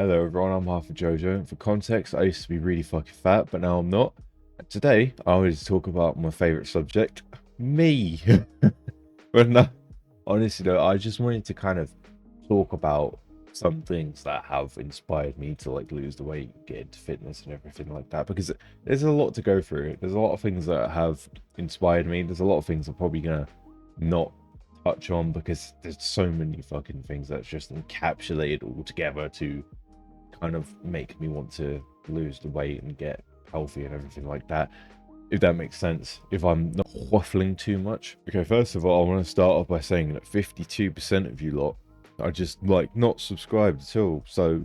Hello everyone, I'm half of Jojo, and for context, I used to be really fucking fat, but now I'm not. And today, I wanted to talk about my favourite subject, me. But no, honestly though, I just wanted to kind of talk about some things that have inspired me to like lose the weight, get into fitness and everything like that, because there's a lot to go through. There's a lot of things that have inspired me. There's a lot of things I'm probably gonna not touch on because there's so many fucking things that's just encapsulated all together to kind of make me want to lose the weight and get healthy and everything like that, if that makes sense, if I'm not waffling too much. Okay, first of all, I want to start off by saying that 52% of you lot are just like not subscribed at all, so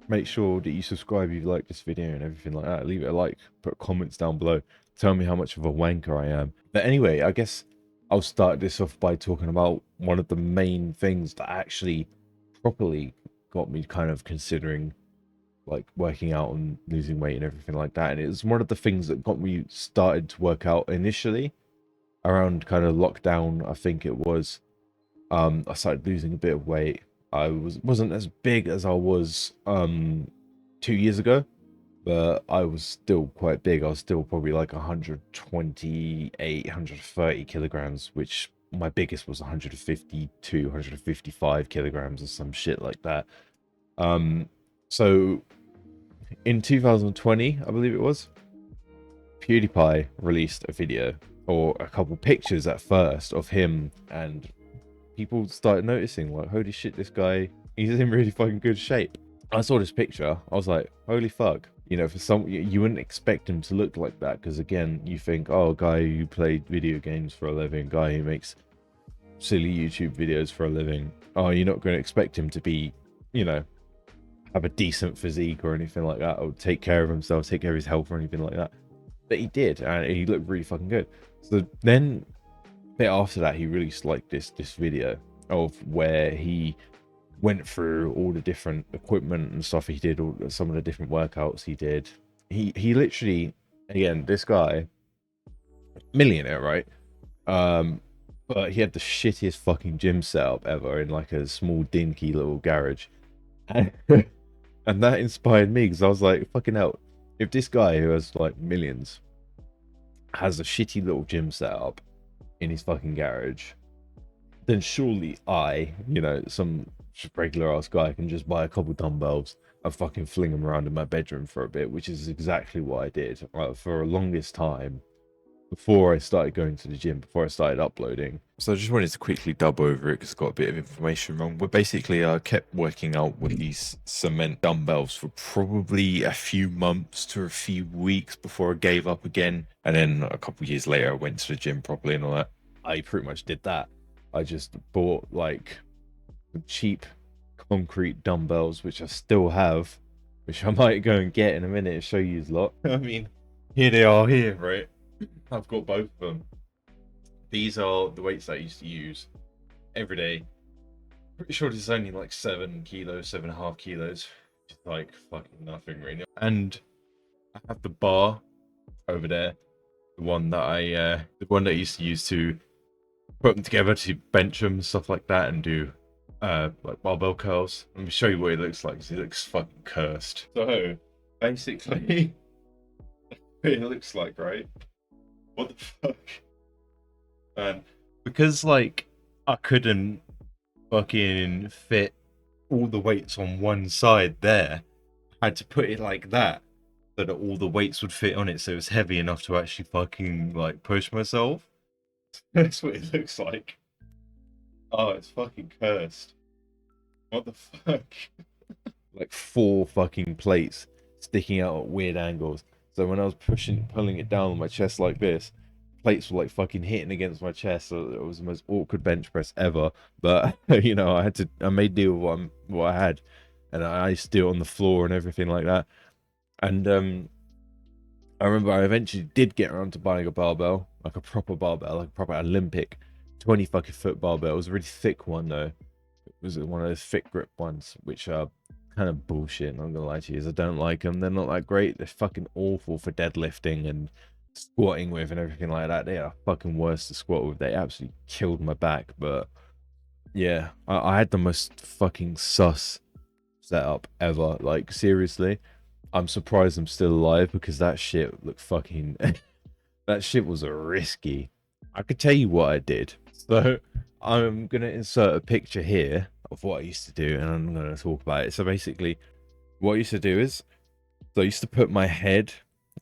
make sure that you subscribe if you like this video and everything like that. Leave it a like, put comments down below, tell me how much of a wanker I am. But anyway, I guess I'll start this off by talking about one of the main things that actually properly got me kind of considering like working out and losing weight and everything like that. And it was one of the things that got me started to work out initially around kind of lockdown. I think it was, I started losing a bit of weight. Wasn't as big as I was 2 years ago, but I was still quite big. I was still probably like 128, 130 kilograms, which my biggest was 152, 155 kilograms or some shit like that. So in 2020, I believe it was, PewDiePie released a video, or a couple pictures at first, of him, and people started noticing, like, holy shit, this guy, he's in really fucking good shape. I saw this picture, I was like, holy fuck. You know, for some, you wouldn't expect him to look like that, because again, you think, oh, a guy who played video games for a living, guy who makes silly YouTube videos for a living, oh, you're not going to expect him to be, you know, have a decent physique or anything like that, or take care of himself, take care of his health or anything like that. But he did, and he looked really fucking good. So then, a bit after that, he released like this video of where he went through all the different equipment and stuff he did, all some of the different workouts he did. He literally, again, this guy, millionaire, right? But he had the shittiest fucking gym setup ever in like a small dinky little garage. And and that inspired me because I was like, fucking hell, if this guy who has like millions has a shitty little gym setup in his fucking garage, then surely I, you know, some regular ass guy, can just buy a couple dumbbells and fucking fling them around in my bedroom for a bit, which is exactly what I did for the longest time before I started going to the gym, before I started uploading. So I just wanted to quickly dub over it because I got a bit of information wrong. But basically, I kept working out with these cement dumbbells for probably a few months to a few weeks before I gave up again. And then a couple of years later, I went to the gym properly and all that. I pretty much did that. I just bought like cheap concrete dumbbells, which I still have, which I might go and get in a minute and show you a lot. I mean, here they are here, right? I've got both of them. These are the weights that I used to use every day. Pretty sure this is only like 7 kilos, 7.5 kilos. Just like fucking nothing really. And I have the bar over there, the one that I used to use to put them together to bench them, stuff like that, and do like barbell curls. Let me show you what it looks like, because it looks fucking cursed. So basically, it looks like, right? What the fuck? And because like I couldn't fucking fit all the weights on one side there, I had to put it like that so that all the weights would fit on it, so it was heavy enough to actually fucking like push myself. That's what it looks like. Oh, it's fucking cursed. What the fuck? Like 4 fucking plates sticking out at weird angles. So when I was pulling it down on my chest like this, plates were like fucking hitting against my chest. So it was the most awkward bench press ever. But you know, I made deal with what I had, and I used to do it on the floor and everything like that. And I remember I eventually did get around to buying a barbell, like a proper barbell, like a proper Olympic 20 fucking foot barbell. It was a really thick one though. It was one of those thick grip ones, which are kind of bullshit. I'm gonna lie to you, I don't like them. They're not that great. They're fucking awful for deadlifting and squatting with and everything like that. They are fucking worse to squat with. They absolutely killed my back. But yeah, I had the most fucking sus setup ever. Like, seriously, I'm surprised I'm still alive because that shit looked fucking. That shit was risky. I could tell you what I did. So I'm gonna insert a picture here of what I used to do, and I'm gonna talk about it. So basically, what I used to do is, so I used to put my head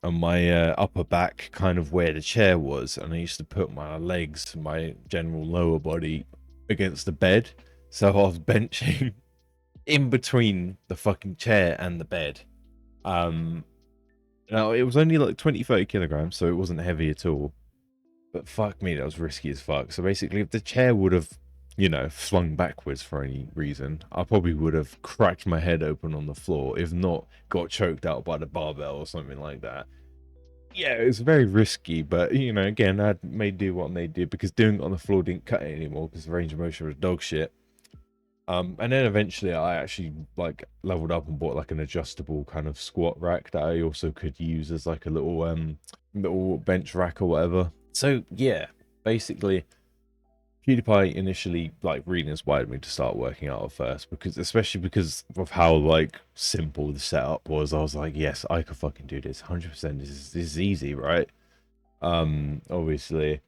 on my upper back, kind of where the chair was, and I used to put my legs, my general lower body, against the bed. So I was benching in between the fucking chair and the bed. Um, Now it was only like 20-30 kilograms, so it wasn't heavy at all. But fuck me, that was risky as fuck. So basically, if the chair would have, flung backwards for any reason, I probably would have cracked my head open on the floor. If not, got choked out by the barbell or something like that. Yeah, it was very risky, but again, I made do what I made do because doing it on the floor didn't cut it anymore because the range of motion was dog shit. And then eventually I actually like leveled up and bought like an adjustable kind of squat rack that I also could use as like a little bench rack or whatever. So yeah, basically PewDiePie initially like really inspired me to start working out at first especially because of how like simple the setup was. I was like, yes, I could fucking do this 100%. This is easy, right? Obviously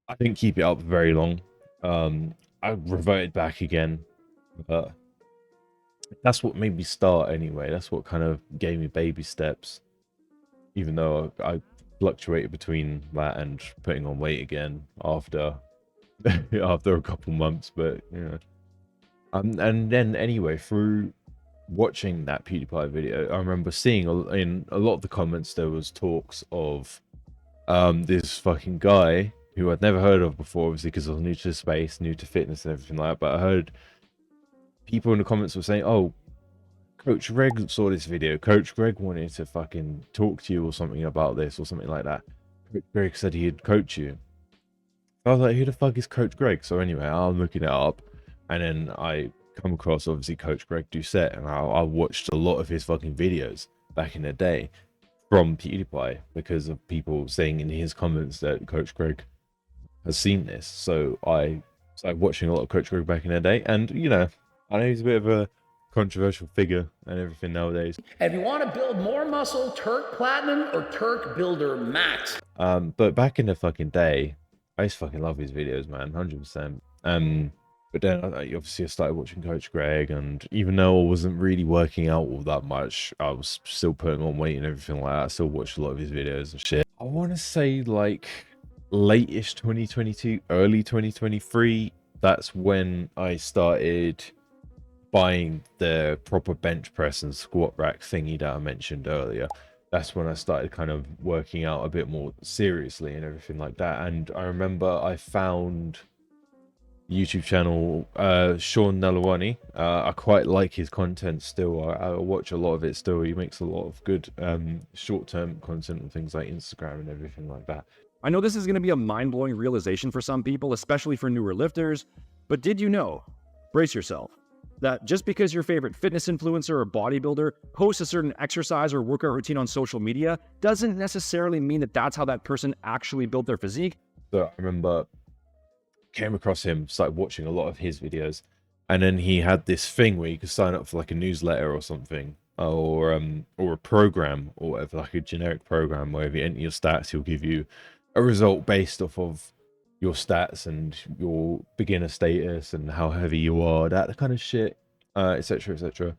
I didn't keep it up very long. I reverted back again, but that's what made me start anyway. That's what kind of gave me baby steps, even though I fluctuated between that and putting on weight again after after a couple months. But and then anyway, through watching that PewDiePie video, I remember seeing in a lot of the comments there was talks of this fucking guy who I'd never heard of before, obviously because I was new to the space, new to fitness and everything like that. But I heard people in the comments were saying, "Oh, Coach Greg saw this video. Coach Greg wanted to fucking talk to you or something about this or something like that. Coach Greg said he'd coach you." I was like, "Who the fuck is Coach Greg?" So anyway, I'm looking it up, and then I come across obviously Coach Greg Doucette, and I watched a lot of his fucking videos back in the day from PewDiePie because of people saying in his comments that Coach Greg has seen this. So I started watching a lot of Coach Greg back in the day, and I know he's a bit of a controversial figure and everything nowadays. And if you want to build more muscle, Turk Platinum or Turk Builder Max. But back in the fucking day, I used to fucking love his videos, man, 100%. But then obviously I started watching Coach Greg, and even though I wasn't really working out all that much, I was still putting on weight and everything like that. I still watched a lot of his videos and shit. I want to say like late-ish 2022, early 2023. That's when I started buying the proper bench press and squat rack thingy that I mentioned earlier. That's when I started kind of working out a bit more seriously and everything like that. And I remember I found YouTube channel Sean Nalawani. I quite like his content still. I watch a lot of it still. He makes a lot of good short-term content and things like Instagram and everything like that. I know this is going to be a mind-blowing realization for some people, especially for newer lifters, but did you know, brace yourself, that just because your favorite fitness influencer or bodybuilder posts a certain exercise or workout routine on social media doesn't necessarily mean that that's how that person actually built their physique? So I remember came across him, started watching a lot of his videos, and then he had this thing where you could sign up for like a newsletter or something, or a program or whatever, like a generic program where if you enter your stats, he'll give you a result based off of your stats and your beginner status and how heavy you are, that kind of shit, etc, etc.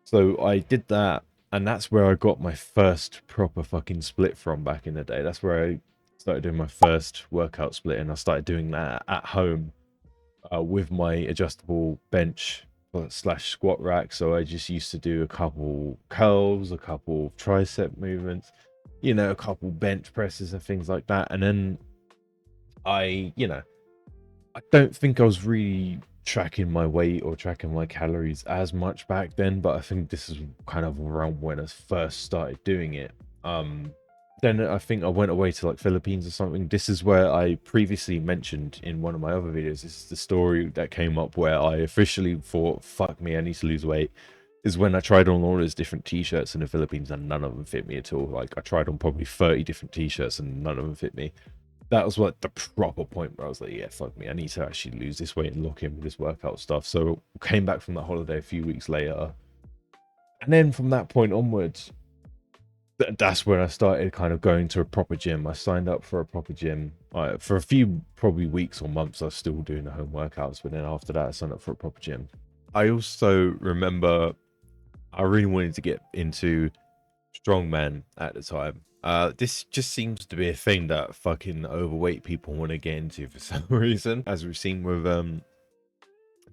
So I did that, and that's where I got my first proper fucking split from back in the day. That's where I started doing my first workout split, and I started doing that at home with my adjustable bench slash squat rack. So I just used to do a couple curls, a couple tricep movements, a couple bench presses and things like that. And then I don't think I was really tracking my weight or tracking my calories as much back then, but I think this is kind of around when I first started doing it. Then I think I went away to like Philippines or something. This is where I previously mentioned in one of my other videos. This is the story that came up where I officially thought, fuck me, I need to lose weight. Is when I tried on all those different t-shirts in the Philippines and none of them fit me at all. Like I tried on probably 30 different t-shirts and none of them fit me. That was like the proper point where I was like, yeah, fuck me, I need to actually lose this weight and lock in with this workout stuff. So came back from that holiday a few weeks later, And then from that point onwards, that's when I started kind of going to a proper gym. I signed up for a proper gym. For a few probably weeks or months, I was still doing the home workouts, but then after that, I signed up for a proper gym. I also remember I really wanted to get into strongman at the time. This just seems to be a thing that fucking overweight people want to get into for some reason, as we've seen with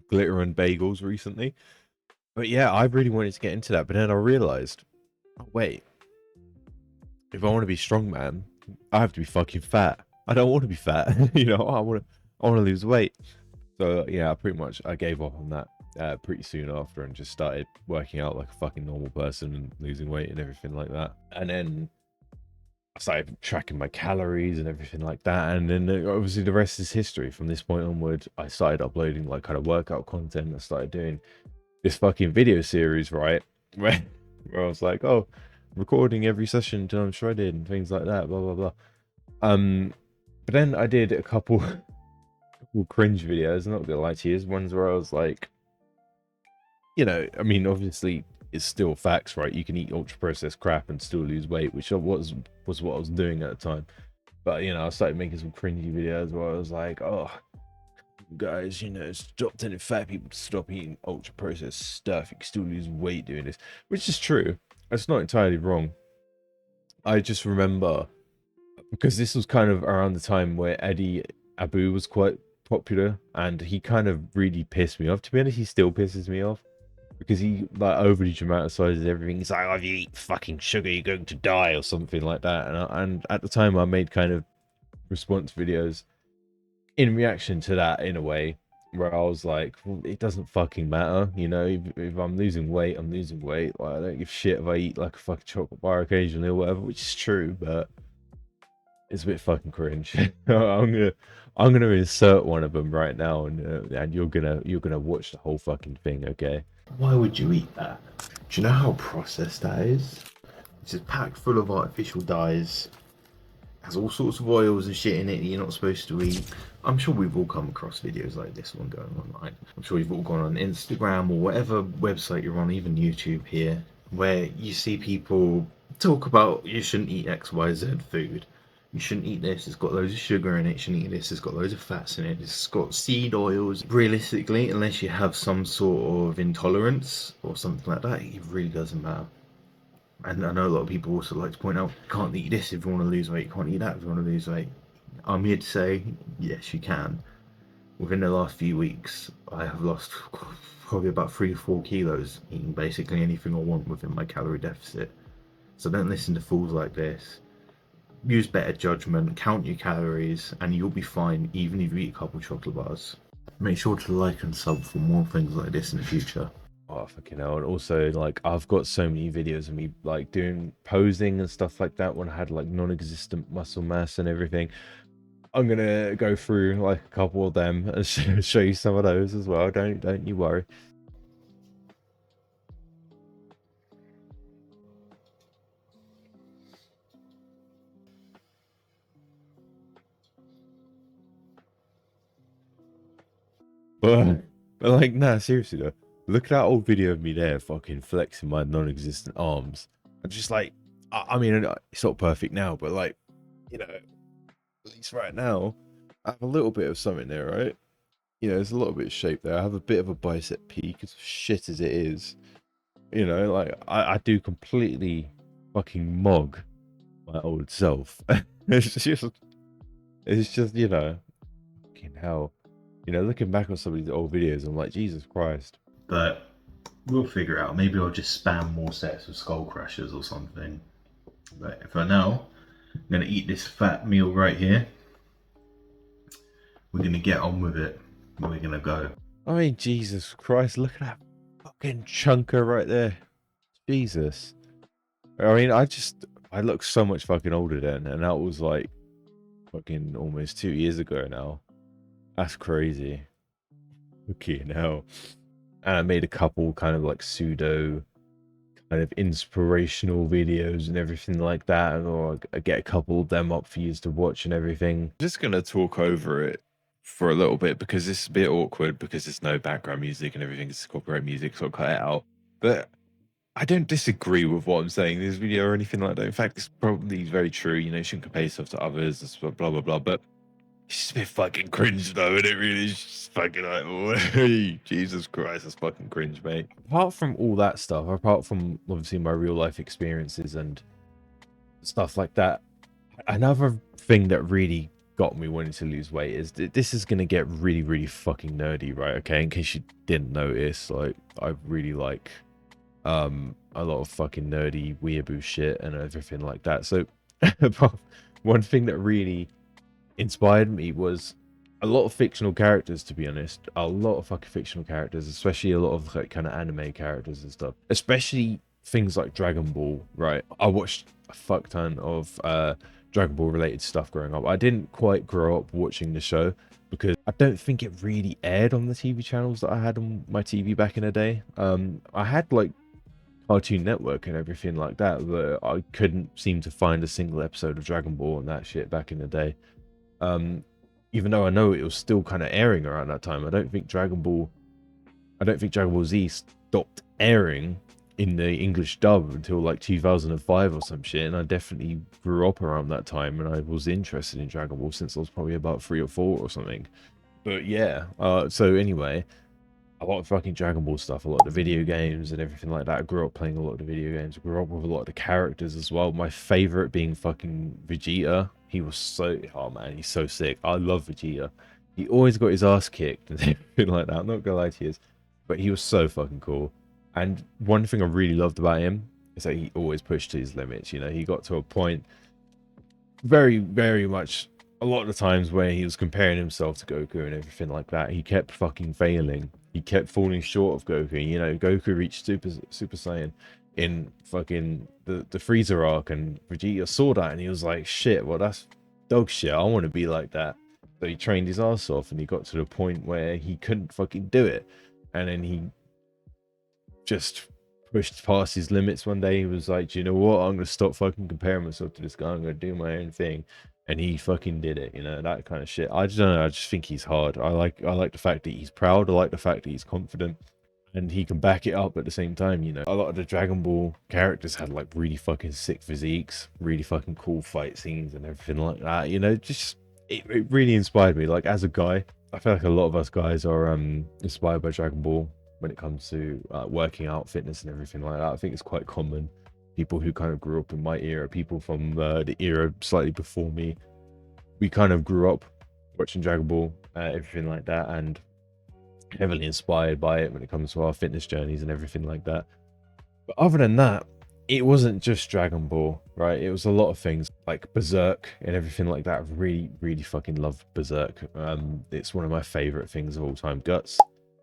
glitter and bagels recently. But yeah, I really wanted to get into that, but then I realized, oh, wait, if I want to be strongman, I have to be fucking fat. I don't want to be fat. You know, I want to lose weight. So yeah, I gave up on that pretty soon after and just started working out like a fucking normal person and losing weight and everything like that. And then I started tracking my calories and everything like that. And then obviously the rest is history. From this point onward, I started uploading like kind of workout content. I started doing this fucking video series, right? Where I was like, oh, recording every session until I'm shredded and things like that, blah blah blah. But then I did a couple cringe videos. I'm not gonna lie to you, ones where I was like, you know, I mean, obviously it's still facts, right? You can eat ultra processed crap and still lose weight, which was what I was doing at the time. But you know, I started making some cringy videos where I was like, oh, guys, you know, stop telling fat people to stop eating ultra processed stuff. You can still lose weight doing this, which is true. It's not entirely wrong. I just remember because this was kind of around the time where Eddie Abu was quite popular, and he kind of really pissed me off. To be honest, he still pisses me off because he like overly dramatizes everything. He's like, "Oh, if you eat fucking sugar, you're going to die," or something like that. And at the time, I made kind of response videos in reaction to that in a way where I was like, well, it doesn't fucking matter, you know. If I'm losing weight, I'm losing weight. Like, I don't give shit if I eat like a fucking chocolate bar occasionally or whatever, which is true, but it's a bit fucking cringe. I'm gonna insert one of them right now, and you're gonna watch the whole fucking thing, okay? Why would you eat that? Do you know how processed that is? It's just packed full of artificial dyes, has all sorts of oils and shit in it that you're not supposed to eat. I'm sure we've all come across videos like this one going online. I'm sure you've all gone on Instagram or whatever website you're on, even YouTube here, where you see people talk about you shouldn't eat XYZ food. You shouldn't eat this, it's got loads of sugar in it. You shouldn't eat this, it's got loads of fats in it. It's got seed oils. Realistically, unless you have some sort of intolerance or something like that, it really doesn't matter. And I know a lot of people also like to point out, you can't eat this if you want to lose weight, you can't eat that if you want to lose weight. I'm here to say, yes, you can. Within the last few weeks, I have lost probably about 3 to 4 kilos eating basically anything I want within my calorie deficit. So don't listen to fools like this. Use better judgment, count your calories, and you'll be fine even if you eat a couple chocolate bars. Make sure to like and sub for more things like this in the future. Oh, fucking hell. And also, like, I've got so many videos of me, like, doing posing and stuff like that when I had, like, non-existent muscle mass and everything. I'm gonna go through, like, a couple of them and show you some of those as well. Don't you worry. But like, nah, seriously though. Look at that old video of me there fucking flexing my non-existent arms. I'm just like, I mean, it's not perfect now, but like, you know, at least right now, I have a little bit of something there, right? You know, there's a little bit of shape there. I have a bit of a bicep peak, as shit as it is. You know, like, I do completely fucking mog my old self. It's just, you know, fucking hell. You know, looking back on some of these old videos, I'm like, Jesus Christ. But we'll figure it out. Maybe I'll just spam more sets of skull crushers or something. But for now, I'm gonna eat this fat meal right here. We're gonna get on with it. We're gonna go. I mean, Jesus Christ, look at that fucking chunker right there. Jesus. I mean, I look so much fucking older then, and that was like fucking almost 2 years ago now. That's crazy. Okay, now. And I made a couple kind of like pseudo kind of inspirational videos and everything like that, or I get a couple of them up for you to watch and everything. Just gonna talk over it for a little bit because it's a bit awkward because there's no background music and everything is copyright music, so I'll cut it out. But I don't disagree with what I'm saying in this video or anything like that. In fact, it's probably very true. You know, you shouldn't compare yourself to others, blah, blah, blah. But it's just a bit fucking cringe, though, and it really is just fucking like, oh, Jesus Christ, that's fucking cringe, mate. Apart from all that stuff, apart from obviously my real life experiences and stuff like that, another thing that really got me wanting to lose weight is this is gonna get really, really fucking nerdy, right? Okay, in case you didn't notice, like I really like a lot of fucking nerdy weeaboo shit and everything like that. So one thing that really inspired me was a lot of fictional characters, to be honest. A lot of fucking fictional characters, especially a lot of like kind of anime characters and stuff, especially things like Dragon Ball, right? I watched a fuck ton of Dragon Ball related stuff growing up. I didn't quite grow up watching the show because I don't think it really aired on the TV channels that I had on my TV back in the day. I had like Cartoon Network and everything like that, but I couldn't seem to find a single episode of Dragon Ball and that shit back in the day. Even though I know it was still kind of airing around that time, I don't think Dragon Ball Z stopped airing in the English dub until like 2005 or some shit, and I definitely grew up around that time, and I was interested in Dragon Ball since I was probably about 3 or 4 or something. But yeah, so anyway, a lot of fucking Dragon Ball stuff, a lot of the video games and everything like that. I grew up playing a lot of the video games. I grew up with a lot of the characters as well. My favorite being fucking Vegeta. He was so, oh man, he's so sick. I love Vegeta. He always got his ass kicked and everything like that. I'm not gonna lie to you, but he was so fucking cool. And one thing I really loved about him is that he always pushed to his limits. You know, he got to a point very, very much a lot of the times where he was comparing himself to Goku and everything like that. He kept fucking failing. He kept falling short of Goku. You know, Goku reached Super Saiyan in fucking the Freezer arc, and Vegeta saw that and he was like, shit, well, that's dog shit. I want to be like that. So he trained his ass off and he got to the point where he couldn't fucking do it. And then he just pushed past his limits one day. He was like, do you know what? I'm going to stop fucking comparing myself to this guy. I'm going to do my own thing. And he fucking did it, you know, that kind of shit. I just don't know. I just think he's hard. I like the fact that he's proud. I like the fact that he's confident and he can back it up at the same time, you know. A lot of the Dragon Ball characters had like really fucking sick physiques, really fucking cool fight scenes and everything like that, you know. Just it really inspired me. Like as a guy, I feel like a lot of us guys are inspired by Dragon Ball when it comes to working out, fitness and everything like that. I think it's quite common. People who kind of grew up in my era, people from the era slightly before me, we kind of grew up watching Dragon Ball, everything like that, and heavily inspired by it when it comes to our fitness journeys and everything like that. But other than that, it wasn't just Dragon Ball, right? It was a lot of things like Berserk and everything like that. I really, really fucking love Berserk. It's one of my favorite things of all time. Guts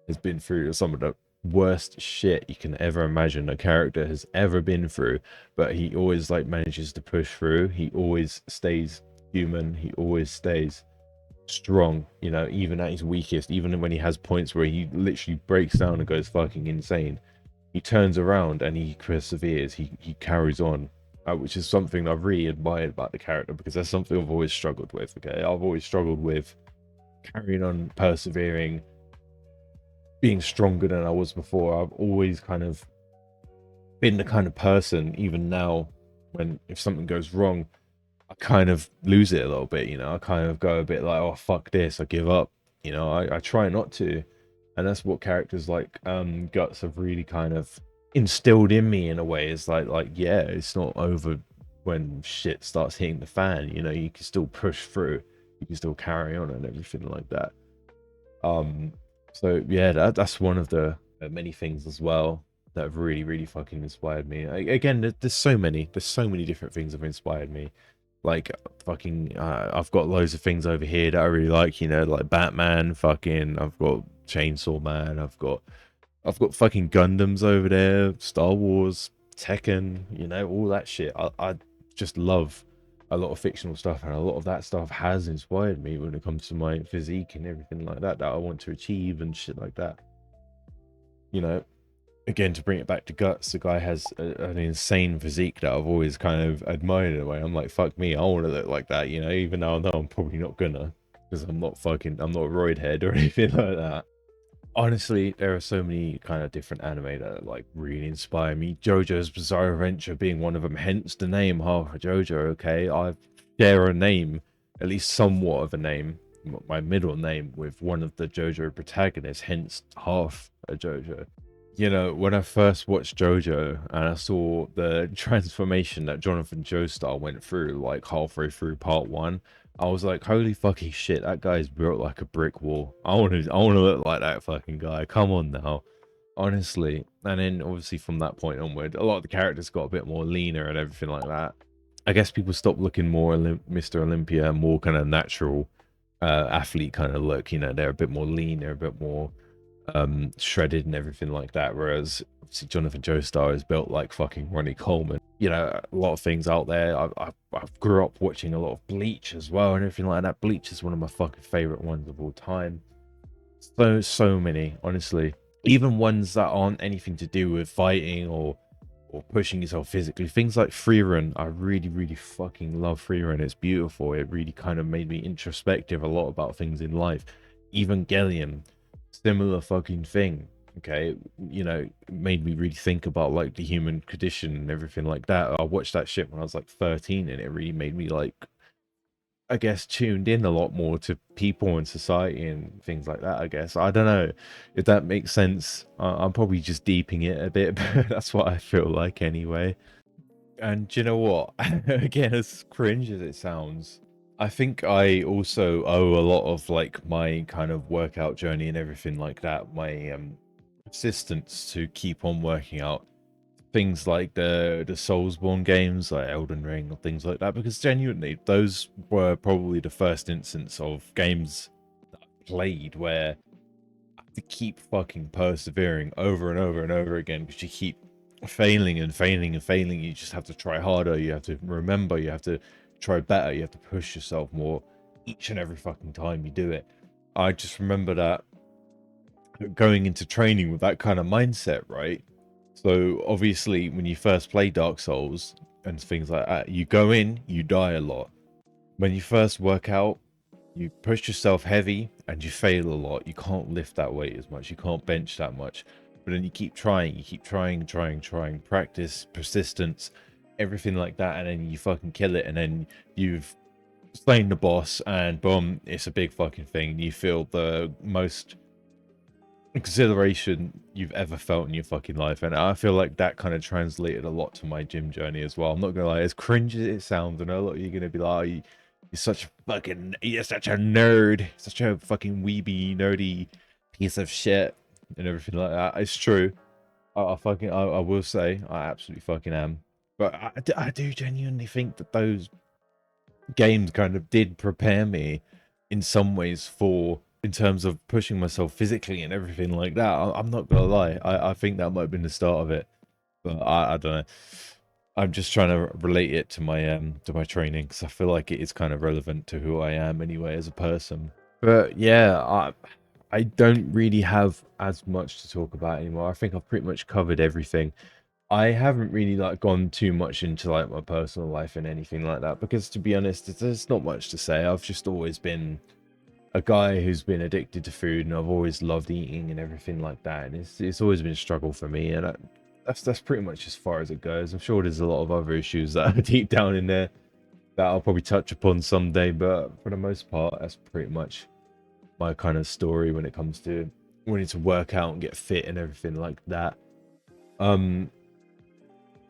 has been through some of the worst shit you can ever imagine a character has ever been through, but he always like manages to push through. He always stays human. He always stays strong, you know, even at his weakest, even when he has points where he literally breaks down and goes fucking insane. He turns around and he perseveres. He carries on, which is something I've really admired about the character, because that's something I've always struggled with. Okay, I've always struggled with carrying on, persevering, being stronger than I was before. I've always kind of been the kind of person, even now, when if something goes wrong, I kind of lose it a little bit, you know. I kind of go a bit like, oh fuck this, I give up, you know. I try not to, and that's what characters like Guts have really kind of instilled in me in a way. Is like yeah, it's not over when shit starts hitting the fan, you know. You can still push through, you can still carry on and everything like that. So yeah, that's one of the many things as well that have really, really fucking inspired me. Again, there's so many different things that have inspired me. Like fucking, I've got loads of things over here that I really like, you know, like Batman. Fucking, I've got Chainsaw Man. I've got fucking Gundams over there, Star Wars, Tekken, you know, all that shit. I just love a lot of fictional stuff, and a lot of that stuff has inspired me when it comes to my physique and everything like that I want to achieve and shit like that. You know, again, to bring it back to Guts, the guy has an insane physique that I've always kind of admired in a way. I'm like, fuck me, I want to look like that, you know, even though I know I'm probably not gonna, because I'm not a roid head or anything like that. Honestly, there are so many kind of different anime that like really inspire me. JoJo's Bizarre Adventure being one of them, hence the name half a JoJo. Okay, I share a name, at least somewhat of a name, my middle name with one of the JoJo protagonists, hence half a JoJo. You know, when I first watched JoJo and I saw the transformation that Jonathan Joestar went through, like halfway through part one, I was like, holy fucking shit, that guy's built like a brick wall. I wanna look like that fucking guy. Come on now. Honestly. And then obviously from that point onward, a lot of the characters got a bit more leaner and everything like that. I guess people stopped looking more Mr. Olympia, more kind of natural athlete kind of look. You know, they're a bit more lean, they're a bit more shredded and everything like that, whereas obviously Jonathan Joestar is built like fucking Ronnie Coleman. You know, a lot of things out there. I grew up watching a lot of Bleach as well and everything like that. Bleach is one of my fucking favorite ones of all time. So many, honestly, even ones that aren't anything to do with fighting or pushing yourself physically. Things like Freerun, I really fucking love Freerun. It's beautiful. It really kind of made me introspective a lot about things in life. Evangelion, similar fucking thing. Okay, you know, made me really think about like the human condition and everything like that. I watched that shit when I was like 13 and it really made me like, I guess, tuned in a lot more to people and society and things like that. I guess, I don't know if that makes sense. I'm probably just deeping it a bit, but that's what I feel like anyway. And do you know what? Again, as cringe as it sounds, I think I also owe a lot of like my kind of workout journey and everything like that, my persistence to keep on working out, things like the Soulsborne games like Elden Ring or things like that, because genuinely those were probably the first instance of games that I played where I have to keep fucking persevering over and over and over again, because you keep failing and failing and failing. You just have to try harder, you have to remember, you have to try better, you have to push yourself more each and every fucking time you do it. I just remember that going into training with that kind of mindset, right? So obviously when you first play Dark Souls and things like that, you go in, you die a lot. When you first work out, you push yourself heavy and you fail a lot. You can't lift that weight as much, you can't bench that much. But then you keep trying, trying, practice, persistence, everything like that, and then you fucking kill it, and then you've slain the boss, and boom, it's a big fucking thing. You feel the most exhilaration you've ever felt in your fucking life, and I feel like that kind of translated a lot to my gym journey as well. I'm not gonna lie, as cringe as it sounds, I know a lot of you are gonna be like, oh, you're such a nerd, such a fucking weeby nerdy piece of shit and everything like that. It's true. I will say I absolutely fucking am, but I do genuinely think that those games kind of did prepare me in some ways for, in terms of pushing myself physically and everything like that. I'm not gonna lie, I think that might have been the start of it, but I don't know. I'm just trying to relate it to my training, because I feel like it is kind of relevant to who I am anyway as a person. But yeah, I don't really have as much to talk about anymore. I think I've pretty much covered everything. I haven't really like gone too much into like my personal life and anything like that, because to be honest, there's not much to say. I've just always been a guy who's been addicted to food, and I've always loved eating and everything like that. And it's always been a struggle for me, and that's pretty much as far as it goes. I'm sure there's a lot of other issues that are deep down in there that I'll probably touch upon someday, but for the most part, that's pretty much my kind of story when it comes to wanting to work out and get fit and everything like that.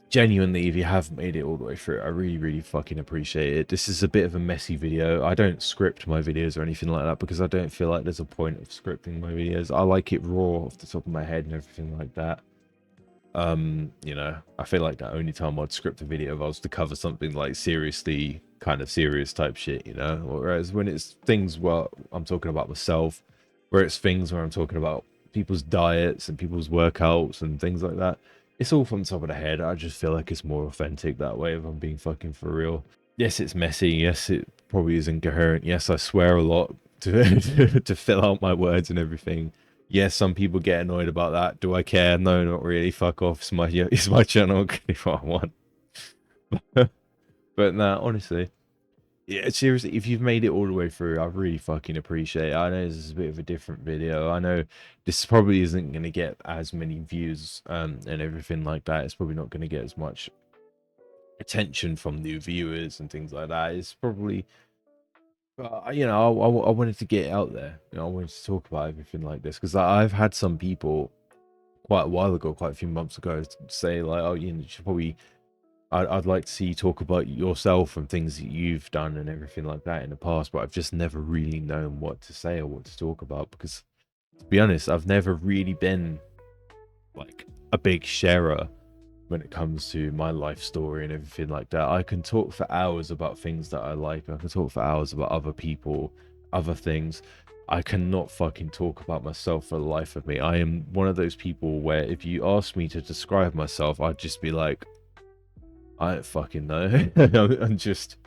Genuinely, if you have made it all the way through, I really fucking appreciate it. This is a bit of a messy video. I don't script my videos or anything like that, because I don't feel like there's a point of scripting my videos. I like it raw off the top of my head and everything like that. You know, I feel like the only time I'd script a video if I was to cover something like seriously, kind of serious type shit, you know. Whereas when it's things where I'm talking about myself, where it's things where I'm talking about people's diets and people's workouts and things like that, it's all from the top of the head. I just feel like it's more authentic that way, if I'm being fucking for real. Yes, it's messy. Yes, it probably is incoherent. Yes, I swear a lot to to fill out my words and everything. Yes, some people get annoyed about that. Do I care? No, not really. Fuck off. It's my channel. If I want. But nah, honestly, Yeah, seriously, if you've made it all the way through, I really fucking appreciate it. I know this is a bit of a different video. I know this probably isn't going to get as many views and everything like that. It's probably not going to get as much attention from new viewers and things like that. It's probably, you know, I wanted to get it out there. You know, I wanted to talk about everything like this because I've had some people quite a while ago, quite a few months ago, say like, oh, you know, you should probably I'd like to see you talk about yourself and things that you've done and everything like that in the past, but I've just never really known what to say or what to talk about because, to be honest, I've never really been like a big sharer when it comes to my life story and everything like that. I can talk for hours about things that I like. I can talk for hours about other people, other things. I cannot fucking talk about myself for the life of me. I am one of those people where if you ask me to describe myself, I'd just be like, I don't fucking know. I'm just,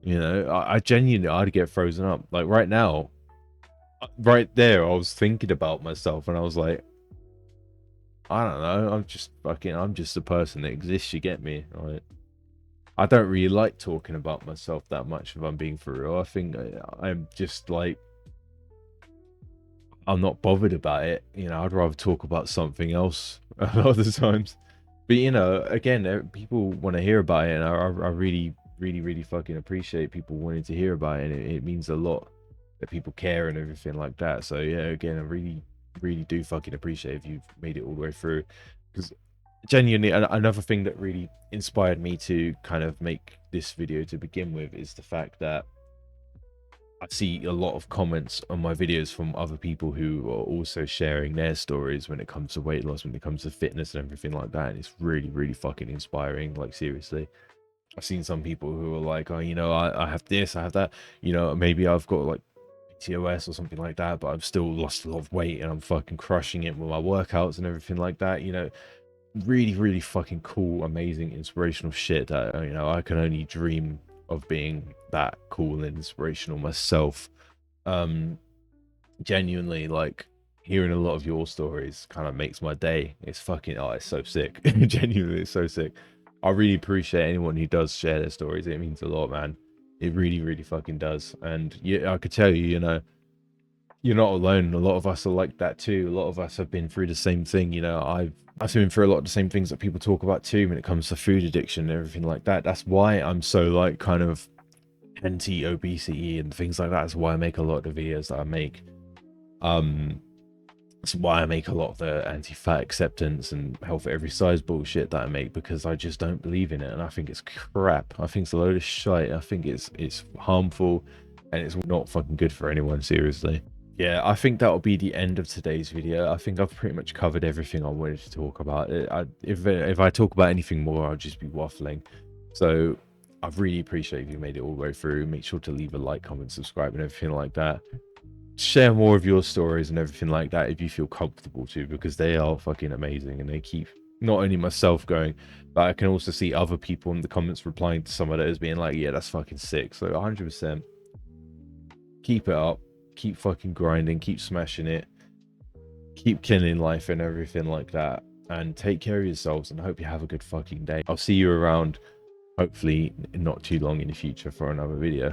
you know, I genuinely, I'd get frozen up. Like right now, right there, I was thinking about myself and I was like, I don't know. I'm just a person that exists. You get me? Like, I don't really like talking about myself that much if I'm being for real. I think I'm just like, I'm not bothered about it. You know, I'd rather talk about something else a lot of the times. But you know, again, people want to hear about it, and I really, really, really fucking appreciate people wanting to hear about it, and it means a lot that people care and everything like that. So yeah, again, I really, really do fucking appreciate if you've made it all the way through, because genuinely, another thing that really inspired me to kind of make this video to begin with is the fact that I see a lot of comments on my videos from other people who are also sharing their stories when it comes to weight loss, when it comes to fitness and everything like that. And it's really, really fucking inspiring. Like, seriously. I've seen some people who are like, oh, you know, I have this, I have that. You know, maybe I've got like PCOS or something like that, but I've still lost a lot of weight and I'm fucking crushing it with my workouts and everything like that. You know, really, really fucking cool, amazing, inspirational shit that, you know, I can only dream of being that cool and inspirational myself. Genuinely, like, hearing a lot of your stories kind of makes my day. It's fucking, oh, it's so sick. Genuinely, it's so sick. I really appreciate anyone who does share their stories. It means a lot, man. It really, really fucking does. And yeah, I could tell you, you know, you're not alone. A lot of us are like that too. A lot of us have been through the same thing. You know, I've been through a lot of the same things that people talk about too when it comes to food addiction and everything like that. That's why I'm so like kind of anti-obesity and things like that. That's why I make a lot of the videos that I make. That's why I make a lot of the anti-fat acceptance and health at every size bullshit that I make, because I just don't believe in it and I think it's crap. I think it's a load of shit. I think it's harmful and it's not fucking good for anyone, seriously. Yeah, I think that'll be the end of today's video. I think I've pretty much covered everything I wanted to talk about. If I talk about anything more, I'll just be waffling. So I really appreciate if you made it all the way through. Make sure to leave a like, comment, subscribe, and everything like that. Share more of your stories and everything like that if you feel comfortable to, because they are fucking amazing and they keep not only myself going, but I can also see other people in the comments replying to some of those being like, yeah, that's fucking sick. So 100% keep it up, keep fucking grinding, keep smashing it, keep killing life and everything like that, and take care of yourselves, and I hope you have a good fucking day. I'll see you around hopefully not too long in the future for another video.